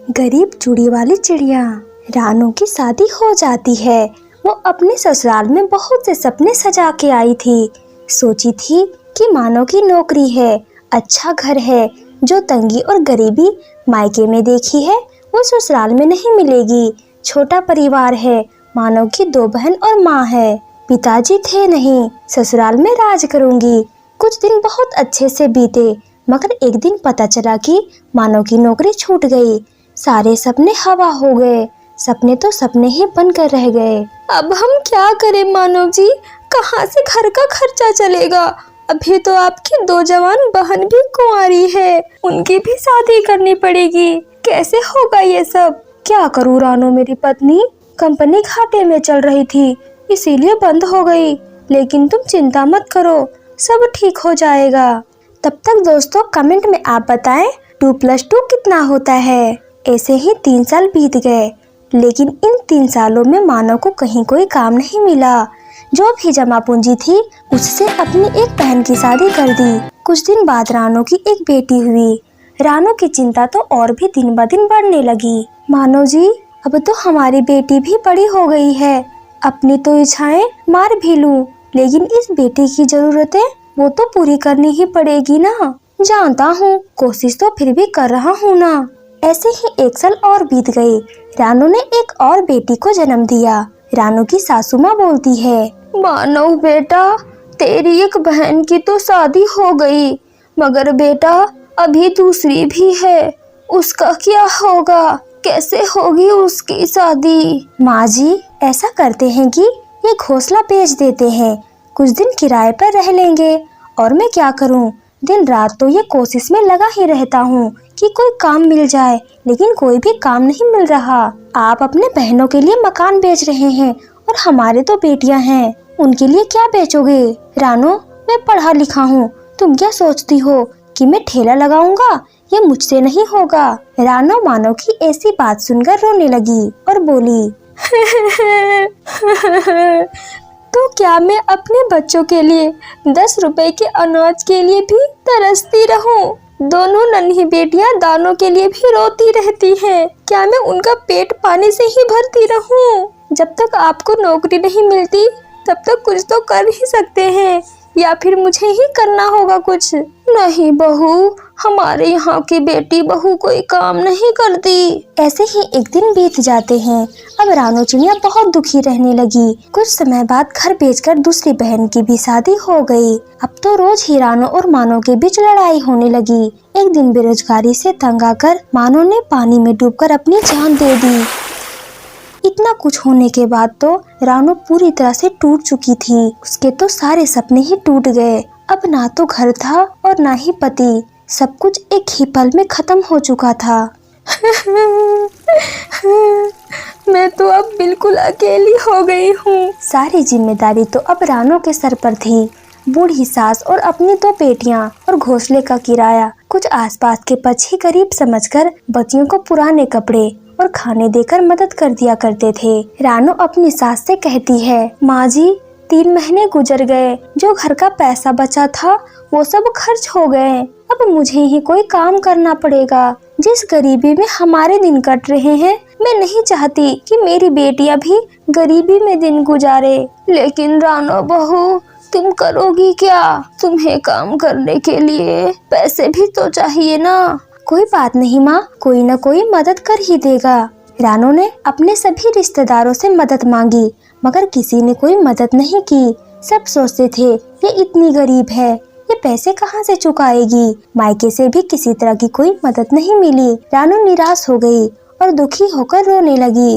गरीब चूड़ी वाली चिड़िया। रानू की शादी हो जाती है। वो अपने ससुराल में बहुत से सपने सजा के आई थी। सोची थी कि मानो की नौकरी है, अच्छा घर है, जो तंगी और गरीबी मायके में देखी है वो ससुराल में नहीं मिलेगी। छोटा परिवार है, मानो की 2 बहन और माँ है। पिताजी थे नहीं, ससुराल में राज करूंगी। कुछ दिन बहुत अच्छे से बीते, मगर एक दिन पता चला कि मानो की नौकरी छूट गई। सारे सपने हवा हो गए। सपने तो सपने ही बनकर रह गए। अब हम क्या करें मानव जी, कहाँ से घर का खर्चा चलेगा? अभी तो आपकी 2 जवान बहन भी कुंवारी है, उनकी भी शादी करनी पड़ेगी। कैसे होगा ये सब? क्या करूँ रानू मेरी पत्नी? कंपनी घाटे में चल रही थी, इसीलिए बंद हो गई। लेकिन तुम चिंता मत करो, सब ठीक हो जाएगा। तब तक दोस्तों कमेंट में आप बताएं 2+2 कितना होता है। ऐसे ही 3 साल बीत गए, लेकिन इन 3 सालों में मानव को कहीं कोई काम नहीं मिला। जो भी जमा पूंजी थी उससे अपनी एक बहन की शादी कर दी। कुछ दिन बाद रानू की एक बेटी हुई। रानू की चिंता तो और भी दिन ब दिन बढ़ने लगी। मानो जी, अब तो हमारी बेटी भी बड़ी हो गई है। अपनी तो इच्छाएं मार भी लूं, लेकिन इस बेटी की जरूरतें वो तो पूरी करनी ही पड़ेगी ना। जानता हूँ, कोशिश तो फिर भी कर रहा हूँ ना। ऐसे ही 1 साल और बीत गए। रानू ने एक और बेटी को जन्म दिया। रानू की सासू माँ बोलती है, मानव बेटा, तेरी एक बहन की तो शादी हो गई, मगर बेटा अभी दूसरी भी है, उसका क्या होगा? कैसे होगी उसकी शादी? माँ जी, ऐसा करते हैं कि ये घोंसला बेच देते हैं, कुछ दिन किराए पर रह लेंगे। और मैं क्या करूं, दिन रात तो ये कोशिश में लगा ही रहता हूँ कि कोई काम मिल जाए, लेकिन कोई भी काम नहीं मिल रहा। आप अपने बहनों के लिए मकान बेच रहे हैं और हमारे तो बेटियां हैं, उनके लिए क्या बेचोगे? रानू, मैं पढ़ा लिखा हूँ, तुम क्या सोचती हो कि मैं ठेला लगाऊंगा? ये मुझसे नहीं होगा। रानू मानो की ऐसी बात सुनकर रोने लगी और बोली, तो क्या मैं अपने बच्चों के लिए 10 रुपए के अनाज के लिए भी तरसती रहूं? दोनों नन्ही बेटियां दानों के लिए भी रोती रहती हैं। क्या मैं उनका पेट पानी से ही भरती रहूं? जब तक आपको नौकरी नहीं मिलती तब तक कुछ तो कर ही सकते हैं, या फिर मुझे ही करना होगा कुछ। नहीं बहू, हमारे यहाँ की बेटी बहू कोई काम नहीं करती। ऐसे ही एक दिन बीत जाते हैं। अब रानू चिड़िया बहुत दुखी रहने लगी। कुछ समय बाद घर बेचकर दूसरी बहन की भी शादी हो गई। अब तो रोज ही रानू और मानो के बीच लड़ाई होने लगी। एक दिन बेरोजगारी से तंग आकर मानो ने पानी में डूबकर अपनी जान दे दी। इतना कुछ होने के बाद तो रानू पूरी तरह से टूट चुकी थी। उसके तो सारे सपने ही टूट गए। अब ना तो घर था और ना ही पति, सब कुछ एक ही पल में खत्म हो चुका था। मैं तो अब बिल्कुल अकेली हो गई हूँ। सारी जिम्मेदारी तो अब रानू के सर पर थी। बूढ़ी सास और अपनी 2 बेटियां और घोंसले का किराया। कुछ आसपास के पक्षी गरीब समझकर बच्चियों को पुराने कपड़े और खाने देकर मदद कर दिया करते थे। रानू अपनी सास से कहती है, माँ जी, 3 महीने गुजर गए, जो घर का पैसा बचा था वो सब खर्च हो गए। अब मुझे ही कोई काम करना पड़ेगा। जिस गरीबी में हमारे दिन कट रहे हैं, मैं नहीं चाहती कि मेरी बेटियां भी गरीबी में दिन गुजारे। लेकिन रानू बहू, तुम करोगी क्या? तुम्हें काम करने के लिए पैसे भी तो चाहिए ना। कोई बात नहीं माँ, कोई न कोई मदद कर ही देगा। रानू ने अपने सभी रिश्तेदारों से मदद मांगी, मगर किसी ने कोई मदद नहीं की। सब सोचते थे ये इतनी गरीब है, ये पैसे कहाँ से चुकाएगी। मायके से भी किसी तरह की कोई मदद नहीं मिली। रानू निराश हो गई और दुखी होकर रोने लगी।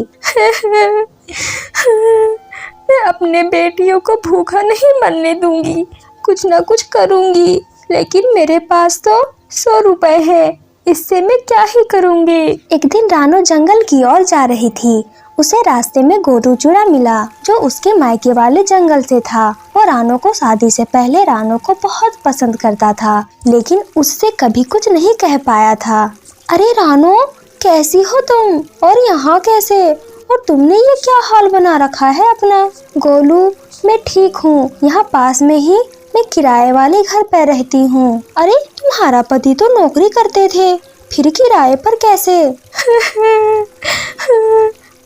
मैं अपने बेटियों को भूखा नहीं मरने दूंगी, कुछ न कुछ करूंगी। लेकिन मेरे पास तो 100 रुपए है, इससे मैं क्या ही करूंगी। एक दिन रानू जंगल की ओर जा रही थी। उसे रास्ते में गोलू चूड़ा मिला, जो उसके मायके वाले जंगल से था। वो रानू को शादी से पहले रानू को बहुत पसंद करता था, लेकिन उससे कभी कुछ नहीं कह पाया था। अरे रानू, कैसी हो तुम? और यहाँ कैसे? और तुमने ये क्या हाल बना रखा है अपना? गोलू, मैं ठीक हूँ, यहाँ पास में ही मैं किराए वाले घर पर रहती हूँ। अरे, तुम्हारा पति तो नौकरी करते थे, फिर किराए पर कैसे?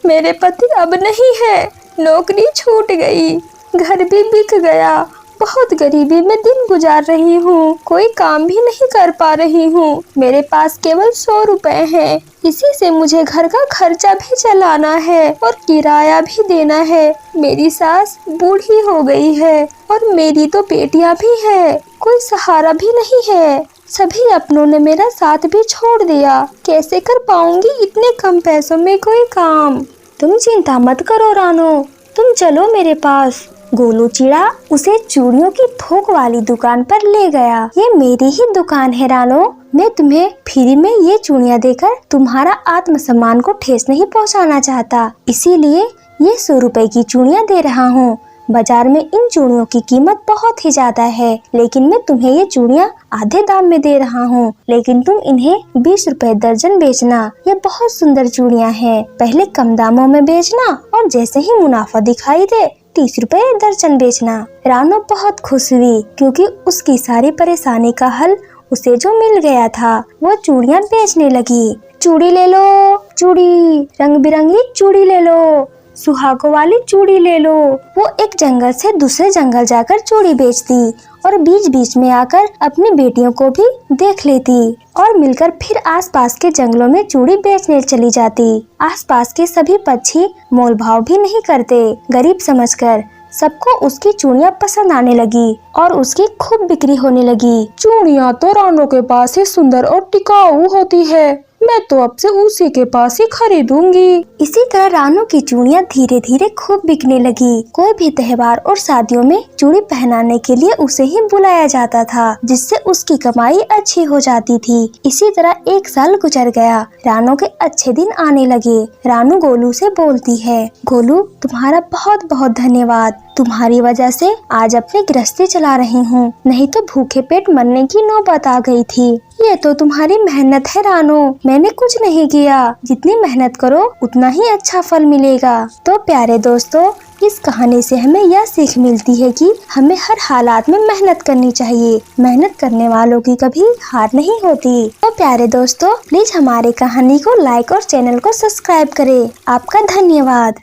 मेरे पति अब नहीं है, नौकरी छूट गई, घर भी बिक गया, बहुत गरीबी में दिन गुजार रही हूँ, कोई काम भी नहीं कर पा रही हूँ, मेरे पास केवल 100 रुपए हैं, इसी से मुझे घर का खर्चा भी चलाना है और किराया भी देना है। मेरी सास बूढ़ी हो गई है और मेरी तो बेटियां भी है, कोई सहारा भी नहीं है, सभी अपनों ने मेरा साथ भी छोड़ दिया, कैसे कर पाऊंगी इतने कम पैसों में कोई काम? तुम चिंता मत करो रानो, तुम चलो मेरे पास। गोलू चिड़ा उसे चूड़ियों की थोक वाली दुकान पर ले गया। ये मेरी ही दुकान है रानो, मैं तुम्हें फ्री में ये चूड़ियाँ देकर तुम्हारा आत्मसम्मान को ठेस नहीं पहुंचाना चाहता, इसीलिए ये 100 रुपए की चूड़ियाँ दे रहा हूँ। बाजार में इन चूड़ियों की कीमत बहुत ही ज्यादा है, लेकिन मैं तुम्हें ये चूड़ियाँ आधे दाम में दे रहा हूँ, लेकिन तुम इन्हें 20 रुपए दर्जन बेचना। ये बहुत सुंदर चूड़ियाँ हैं, पहले कम दामों में बेचना और जैसे ही मुनाफा दिखाई दे 30 रुपए दर्जन बेचना। रानो बहुत खुश हुई क्योंकि उसकी सारी परेशानी का हल उसे जो मिल गया था। वो चूड़ियाँ बेचने लगी। चूड़ी ले लो, चूड़ी, रंग बिरंगी चूड़ी ले लो, सुहागों वाली चूड़ी ले लो। वो एक जंगल से दूसरे जंगल जाकर चूड़ी बेचती और बीच बीच में आकर अपनी बेटियों को भी देख लेती और मिलकर फिर आसपास के जंगलों में चूड़ी बेचने चली जाती। आसपास के सभी पक्षी मोल भाव भी नहीं करते, गरीब समझकर सबको उसकी चूड़ियाँ पसंद आने लगी और उसकी खूब बिक्री होने लगी। चूड़ियाँ तो रानो के पास ही सुंदर और टिकाऊ होती है, मैं तो अब से उसी के पास ही खरीदूंगी। इसी तरह रानो की चूड़ियाँ धीरे धीरे खूब बिकने लगी। कोई भी त्योहार और शादियों में चूड़ी पहनाने के लिए उसे ही बुलाया जाता था, जिससे उसकी कमाई अच्छी हो जाती थी। इसी तरह 1 साल गुजर गया। रानो के अच्छे दिन आने लगे। रानो गोलू से बोलती है, गोलू तुम्हारा बहुत बहुत धन्यवाद, तुम्हारी वजह से आज अपनी गृहस्थी चला रही हूँ, नहीं तो भूखे पेट मरने की नौबत आ गई थी। ये तो तुम्हारी मेहनत है रानो, मैंने कुछ नहीं किया, जितनी मेहनत करो उतना ही अच्छा फल मिलेगा। तो प्यारे दोस्तों, इस कहानी से हमें यह सीख मिलती है कि हमें हर हालात में मेहनत करनी चाहिए, मेहनत करने वालों की कभी हार नहीं होती। तो प्यारे दोस्तों, प्लीज हमारे कहानी को लाइक और चैनल को सब्सक्राइब करें। आपका धन्यवाद।